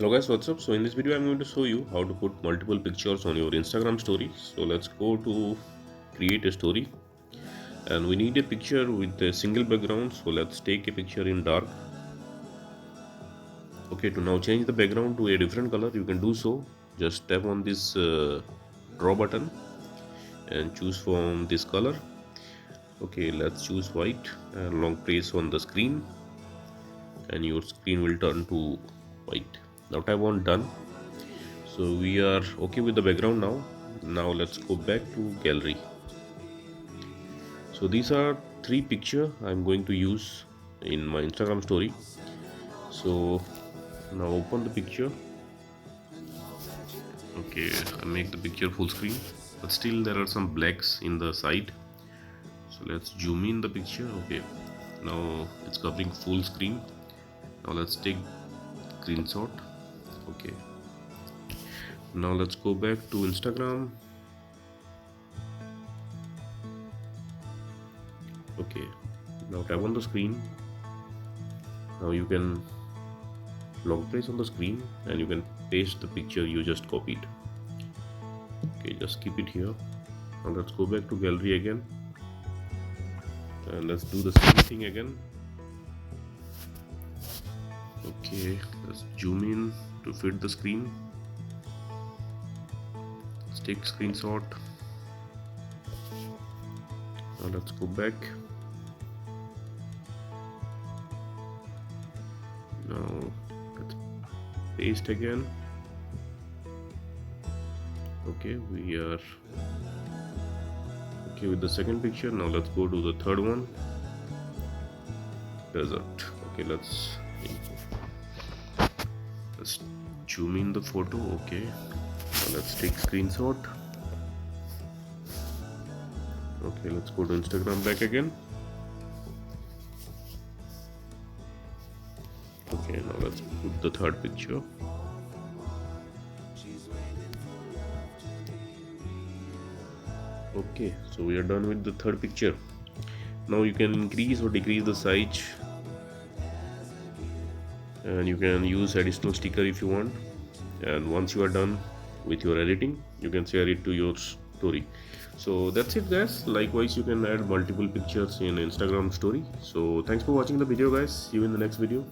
Hello guys, what's up? So in this video I'm going to show you how to put multiple pictures on your Instagram story. So let's go to create a story, and we need a picture with a single background. So let's take a picture in dark. Okay, to now change the background to a different color, you can do so. Just tap on this draw button and choose from this color. Okay, let's choose white and long press on the screen and your screen will turn to white. Now tap on done. So we are okay with the background now. Now let's go back to gallery. So these are three pictures I'm going to use in my Instagram story. So now open the picture. Okay, I make the picture full screen, but still there are some blacks in the side. So let's zoom in the picture. Okay, now it's covering full screen. Now let's take screenshot. Okay, now let's go back to Instagram. Okay, now tap on the screen. Now you can long press on the screen and you can paste the picture you just copied. Okay, just keep it here. Now let's go back to gallery again and let's do the same thing again. Okay, let's zoom in to fit the screen. Let's take screenshot. Now let's go back. Now let's paste again. Okay, we are okay with the second picture. Now let's go to the third one. Desert. Okay, let's zoom in the photo. Okay, now let's take screenshot. Okay, let's go to Instagram back again. Okay, now let's put the third picture. Okay, so we are done with the third picture. Now you can increase or decrease the size, and you can use additional sticker if you want. And once you are done with your editing, you can share it to your story. So that's it guys. Likewise, you can add multiple pictures in Instagram story. So thanks for watching the video guys. See you in the next video.